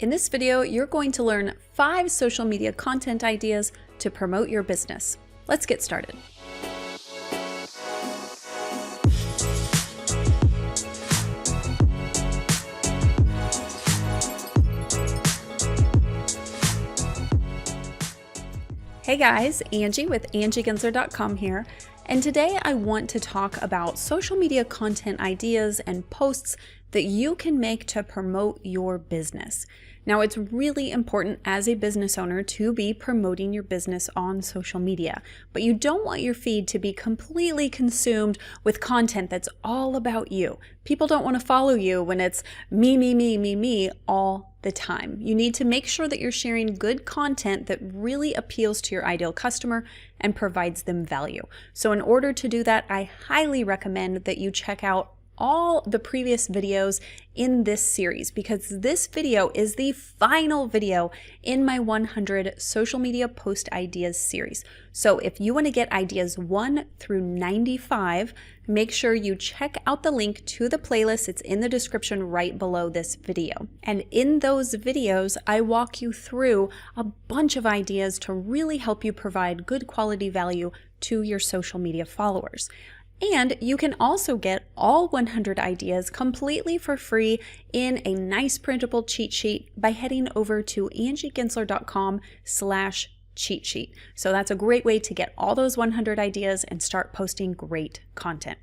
In this video, you're going to learn 5 social media content ideas to promote your business. Let's get started. Hey guys, Angie with Gensler.com here, and today I want to talk about social media content ideas and posts that you can make to promote your business. Now, it's really important as a business owner to be promoting your business on social media, but you don't want your feed to be completely consumed with content that's all about you. People don't want to follow you when it's me all the time. You need to make sure that you're sharing good content that really appeals to your ideal customer and provides them value. So in order to do that, I highly recommend that you check out all the previous videos in this series, because this video is the final video in my 100 social media post ideas series. So if you want to get ideas 1 through 95, make sure you check out the link to the playlist. It's in the description right below this video. And in those videos, I walk you through a bunch of ideas to really help you provide good quality value to your social media followers. And you can also get all 100 ideas completely for free in a nice printable cheat sheet by heading over to angiegensler.com/cheat sheet. So that's a great way to get all those 100 ideas and start posting great content.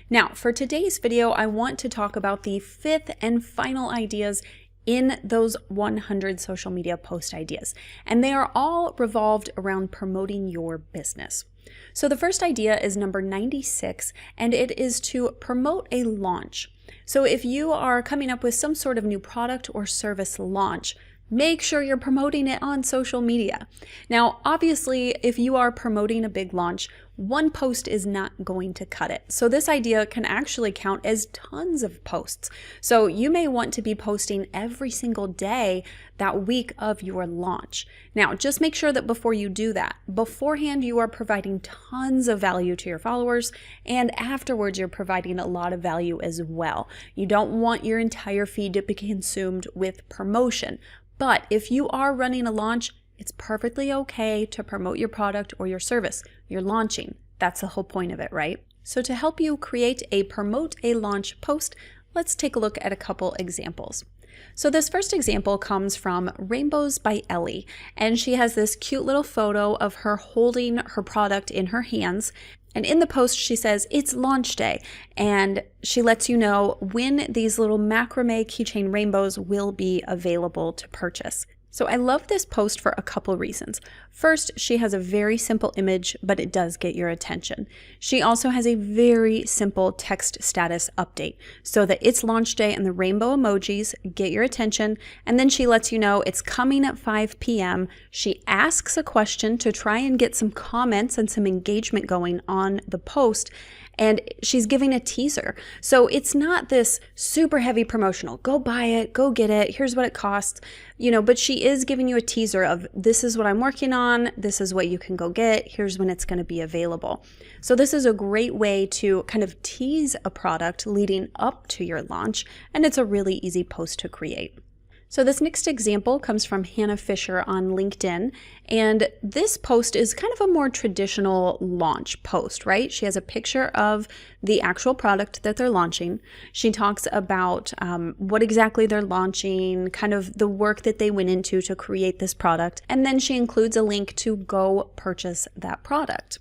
Now, for today's video, I want to talk about the 5th and final ideas in those 100 social media post ideas. And they are all revolved around promoting your business. So the first idea is number 96, and it is to promote a launch. So if you are coming up with some sort of new product or service launch, make sure you're promoting it on social media. Now, obviously, if you are promoting a big launch, one post is not going to cut it. So this idea can actually count as tons of posts. So you may want to be posting every single day that week of your launch. Now, just make sure that before you do that, beforehand you are providing tons of value to your followers, and afterwards you're providing a lot of value as well. You don't want your entire feed to be consumed with promotion. But if you are running a launch, it's perfectly okay to promote your product or your service. You're launching. That's the whole point of it, right? So to help you create a promote a launch post, let's take a look at a couple examples. So this first example comes from Rainbows by Ellie, and she has this cute little photo of her holding her product in her hands. And in the post, she says, it's launch day, and she lets you know when these little macrame keychain rainbows will be available to purchase. So I love this post for a couple reasons. First, she has a very simple image, but it does get your attention. She also has a very simple text status update so that it's launch day and the rainbow emojis get your attention. And then she lets you know it's coming at 5 p.m. She asks a question to try and get some comments and some engagement going on the post. And she's giving a teaser. So it's not this super heavy promotional, go buy it, go get it, here's what it costs, but she is giving you a teaser of this is what I'm working on, this is what you can go get, here's when it's going to be available. So this is a great way to kind of tease a product leading up to your launch, and it's a really easy post to create. So this next example comes from Hannah Fisher on LinkedIn, and this post is kind of a more traditional launch post, right? She has a picture of the actual product that they're launching. She talks about what exactly they're launching, kind of the work that they went into to create this product, and then she includes a link to go purchase that product.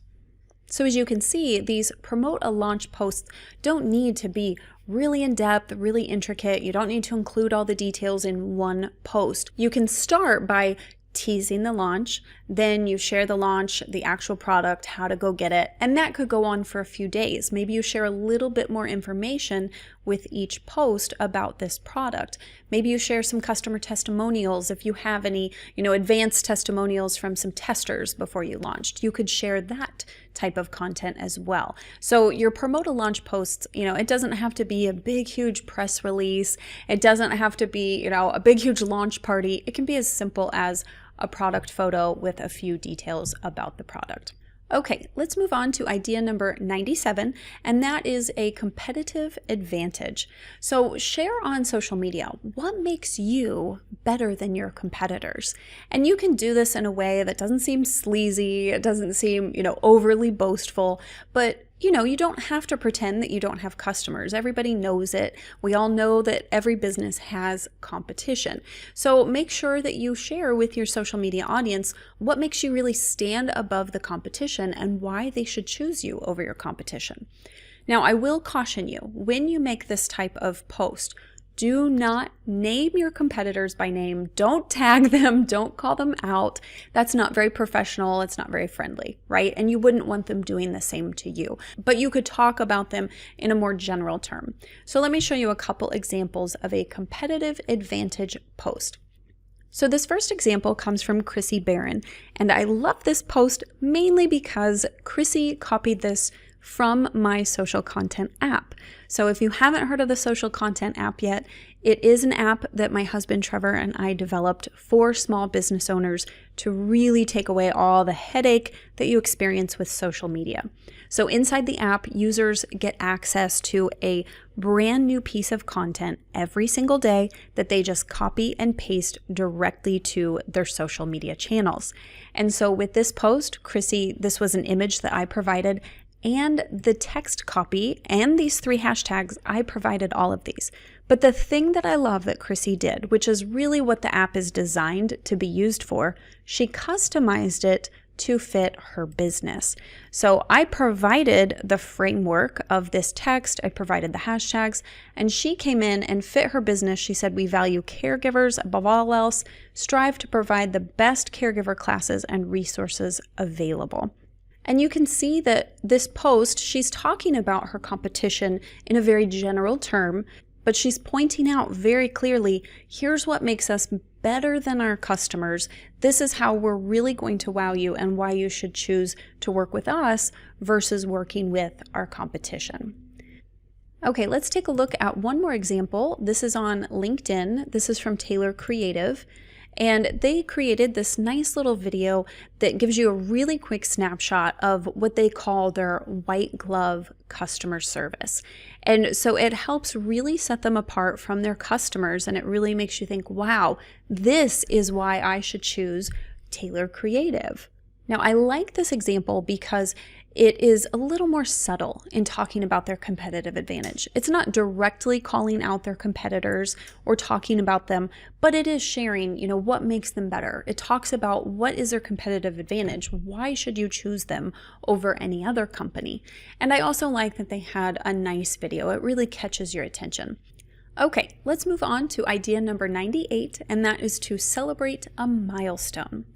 So as you can see, these promote a launch posts don't need to be really in-depth, really intricate. You don't need to include all the details in one post. You can start by teasing the launch, then you share the launch, the actual product, how to go get it, and that could go on for a few days. Maybe you share a little bit more information with each post about this product. Maybe you share some customer testimonials if you have any, advanced testimonials from some testers before you launched. You could share that type of content as well. So your promote a launch posts, it doesn't have to be a big, huge press release. It doesn't have to be, a big, huge launch party. It can be as simple as a product photo with a few details about the product. Okay, let's move on to idea number 97, and that is a competitive advantage. So share on social media what makes you better than your competitors. And you can do this in a way that doesn't seem sleazy, it doesn't seem, overly boastful, but you don't have to pretend that you don't have customers. Everybody knows it. We all know that every business has competition. So make sure that you share with your social media audience what makes you really stand above the competition and why they should choose you over your competition. Now, I will caution you, when you make this type of post, do not name your competitors by name. Don't tag them. Don't call them out. That's not very professional. It's not very friendly, right? And you wouldn't want them doing the same to you. But you could talk about them in a more general term. So let me show you a couple examples of a competitive advantage post. So this first example comes from Chrissy Barron, and I love this post mainly because Chrissy copied this from my social content app. So if you haven't heard of the social content app yet, it is an app that my husband Trevor and I developed for small business owners to really take away all the headache that you experience with social media. So inside the app, users get access to a brand new piece of content every single day that they just copy and paste directly to their social media channels. And so with this post, Chrissy, this was an image that I provided, and the text copy and these 3 hashtags, I provided all of these. But the thing that I love that Chrissy did, which is really what the app is designed to be used for, she customized it to fit her business. So I provided the framework of this text, I provided the hashtags, and she came in and fit her business. She said, we value caregivers above all else, strive to provide the best caregiver classes and resources available. And you can see that this post, she's talking about her competition in a very general term, but she's pointing out very clearly, here's what makes us better than our customers. This is how we're really going to wow you and why you should choose to work with us versus working with our competition. Okay, let's take a look at one more example. This is on LinkedIn. This is from Taylor Creative. And they created this nice little video that gives you a really quick snapshot of what they call their white glove customer service. And so it helps really set them apart from their customers, and it really makes you think, wow, this is why I should choose Taylor Creative. Now, I like this example because it is a little more subtle in talking about their competitive advantage. It's not directly calling out their competitors or talking about them, but it is sharing, what makes them better. It talks about what is their competitive advantage. Why should you choose them over any other company? And I also like that they had a nice video. It really catches your attention. Okay, let's move on to idea number 98, and that is to celebrate a milestone.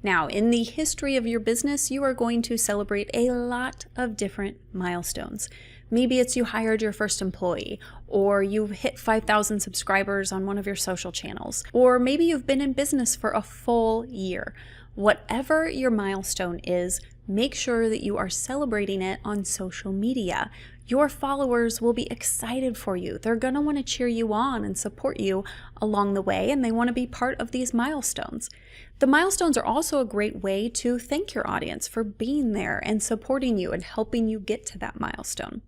Now, in the history of your business, you are going to celebrate a lot of different milestones. Maybe it's you hired your first employee, or you've hit 5,000 subscribers on one of your social channels, or maybe you've been in business for a full year. Whatever your milestone is, make sure that you are celebrating it on social media. Your followers will be excited for you. They're going to want to cheer you on and support you along the way, and they want to be part of these milestones. The milestones are also a great way to thank your audience for being there and supporting you and helping you get to that milestone.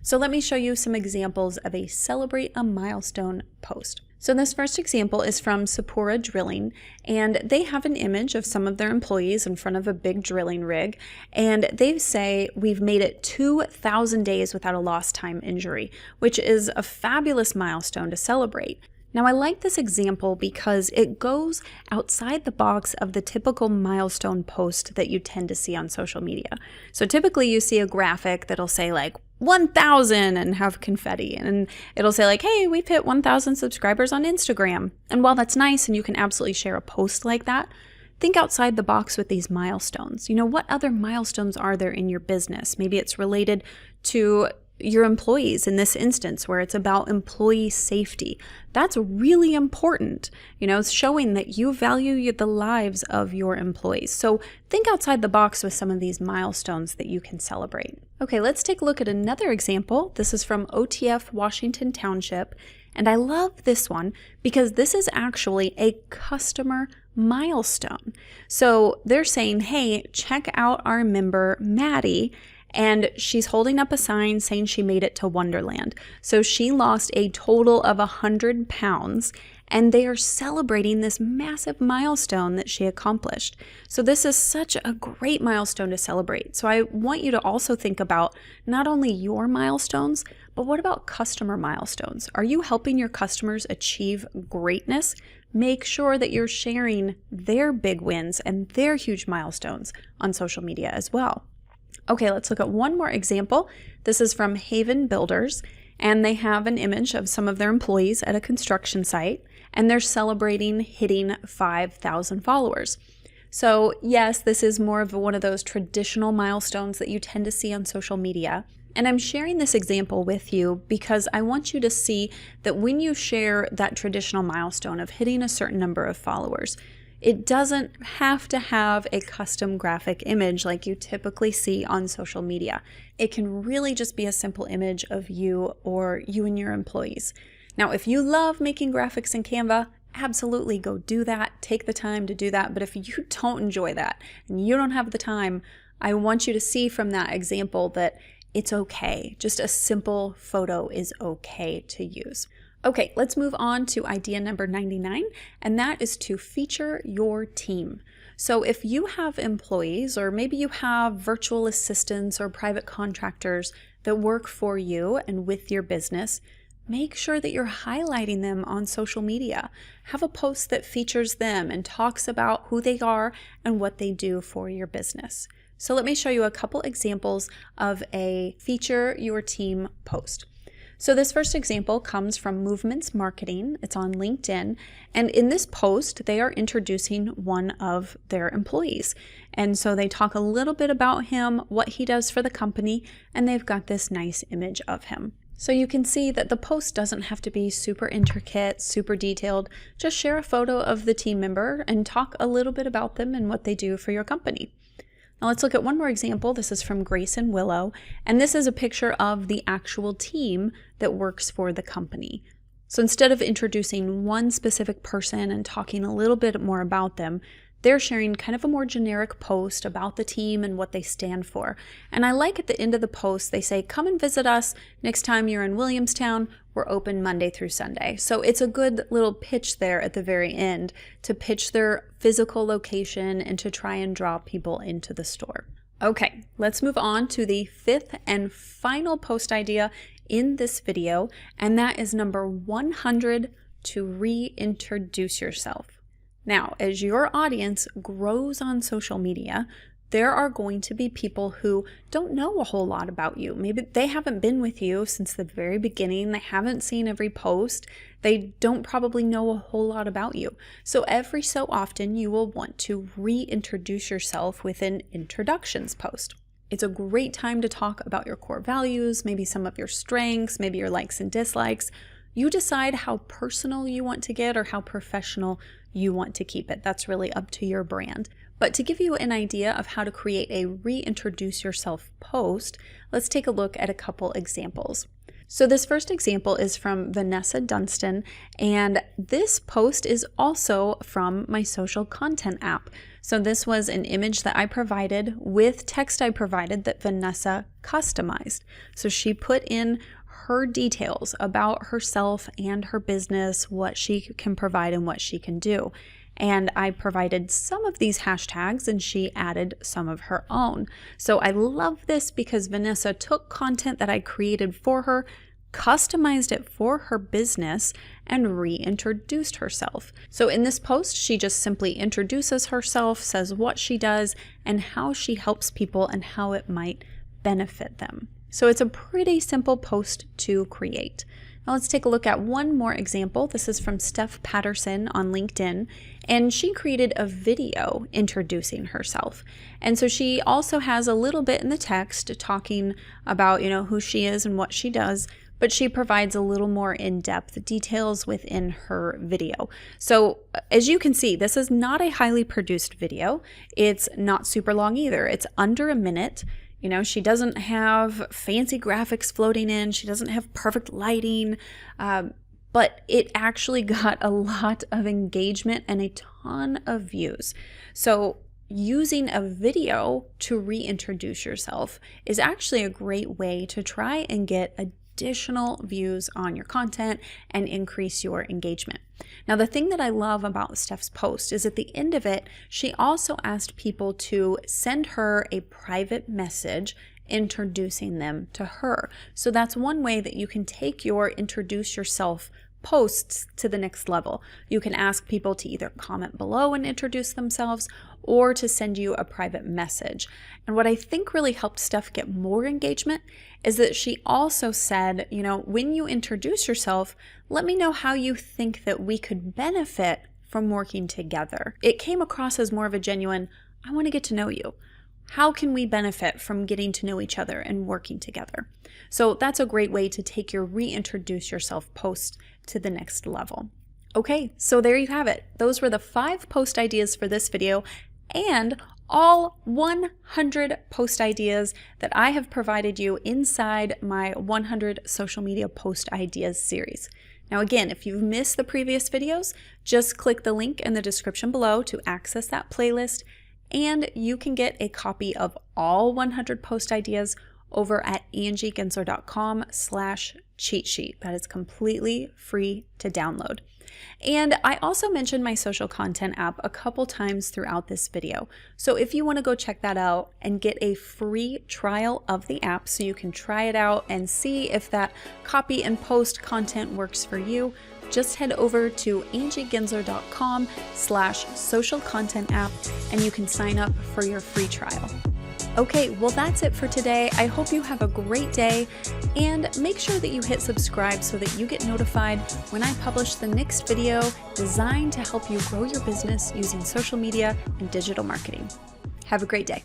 So let me show you some examples of a celebrate a milestone post. So this first example is from Sapora Drilling, and they have an image of some of their employees in front of a big drilling rig, and they say, we've made it 2,000 days without a lost time injury, which is a fabulous milestone to celebrate. Now, I like this example because it goes outside the box of the typical milestone post that you tend to see on social media. So typically you see a graphic that'll say like 1,000 and have confetti, and it'll say like, hey, we've hit 1,000 subscribers on Instagram. And while that's nice and you can absolutely share a post like that, think outside the box with these milestones. What other milestones are there in your business? Maybe it's related to your employees in this instance, where it's about employee safety. That's really important, showing that you value the lives of your employees. So think outside the box with some of these milestones that you can celebrate. Okay, let's take a look at another example. This is from OTF Washington Township, and I love this one because this is actually a customer milestone. So they're saying, hey, check out our member Maddie. And she's holding up a sign saying she made it to Wonderland. So she lost a total of 100 pounds, and they are celebrating this massive milestone that she accomplished. So this is such a great milestone to celebrate. So I want you to also think about not only your milestones, but what about customer milestones? Are you helping your customers achieve greatness? Make sure that you're sharing their big wins and their huge milestones on social media as well. Okay, let's look at one more example. This is from Haven Builders, and they have an image of some of their employees at a construction site, and they're celebrating hitting 5,000 followers. So yes, this is more of one of those traditional milestones that you tend to see on social media. And I'm sharing this example with you because I want you to see that when you share that traditional milestone of hitting a certain number of followers, it doesn't have to have a custom graphic image like you typically see on social media. It can really just be a simple image of you or you and your employees. Now, if you love making graphics in Canva, absolutely go do that. Take the time to do that. But if you don't enjoy that and you don't have the time, I want you to see from that example that it's okay. Just a simple photo is okay to use. Okay, let's move on to idea number 99, and that is to feature your team. So if you have employees, or maybe you have virtual assistants or private contractors that work for you and with your business, make sure that you're highlighting them on social media. Have a post that features them and talks about who they are and what they do for your business. So let me show you a couple examples of a feature your team post. So this first example comes from Movements Marketing. It's on LinkedIn. And in this post, they are introducing one of their employees. And so they talk a little bit about him, what he does for the company, and they've got this nice image of him. So you can see that the post doesn't have to be super intricate, super detailed. Just share a photo of the team member and talk a little bit about them and what they do for your company. Now let's look at one more example. This is from Grace and Willow, and this is a picture of the actual team that works for the company. So instead of introducing one specific person and talking a little bit more about them, they're sharing kind of a more generic post about the team and what they stand for. And I like at the end of the post, they say, come and visit us next time you're in Williamstown. We're open Monday through Sunday. So it's a good little pitch there at the very end to pitch their physical location and to try and draw people into the store. Okay, let's move on to the fifth and final post idea in this video, and that is number 100, to reintroduce yourself. Now, as your audience grows on social media, there are going to be people who don't know a whole lot about you. Maybe they haven't been with you since the very beginning. They haven't seen every post. They don't probably know a whole lot about you. So every so often, you will want to reintroduce yourself with an introductions post. It's a great time to talk about your core values, maybe some of your strengths, maybe your likes and dislikes. You decide how personal you want to get or how professional you want to keep it. That's really up to your brand. But to give you an idea of how to create a reintroduce yourself post, let's take a look at a couple examples. So this first example is from Vanessa Dunstan, and this post is also from my social content app. So this was an image that I provided with text I provided that Vanessa customized. So she put in her details about herself and her business, what she can provide and what she can do. And I provided some of these hashtags and she added some of her own. So I love this because Vanessa took content that I created for her, customized it for her business, and reintroduced herself. So in this post, she just simply introduces herself, says what she does and how she helps people and how it might benefit them. So it's a pretty simple post to create. Now let's take a look at one more example. This is from Steph Patterson on LinkedIn, and she created a video introducing herself. And so she also has a little bit in the text talking about, who she is and what she does, but she provides a little more in-depth details within her video. So as you can see, this is not a highly produced video. It's not super long either. It's under a minute. She doesn't have fancy graphics floating in. She doesn't have perfect lighting, but it actually got a lot of engagement and a ton of views. So using a video to reintroduce yourself is actually a great way to try and get additional views on your content and increase your engagement. Now, the thing that I love about Steph's post is at the end of it, she also asked people to send her a private message introducing them to her. So that's one way that you can take your introduce yourself posts to the next level. You can ask people to either comment below and introduce themselves or to send you a private message. And what I think really helped Steph get more engagement is that she also said, when you introduce yourself, let me know how you think that we could benefit from working together. It came across as more of a genuine, I want to get to know you. How can we benefit from getting to know each other and working together? So that's a great way to take your reintroduce yourself post to the next level. Okay, so there you have it. Those were the 5 post ideas for this video and all 100 post ideas that I have provided you inside my 100 social media post ideas series. Now again, if you've missed the previous videos, just click the link in the description below to access that playlist, and you can get a copy of all 100 post ideas over at angiegensler.com/cheat sheet. That is completely free to download. And I also mentioned my social content app a couple times throughout this video. So if you want to go check that out and get a free trial of the app so you can try it out and see if that copy and post content works for you, just head over to angiegensler.com/social content app and you can sign up for your free trial. Okay, well that's it for today. I hope you have a great day and make sure that you hit subscribe so that you get notified when I publish the next video designed to help you grow your business using social media and digital marketing. Have a great day.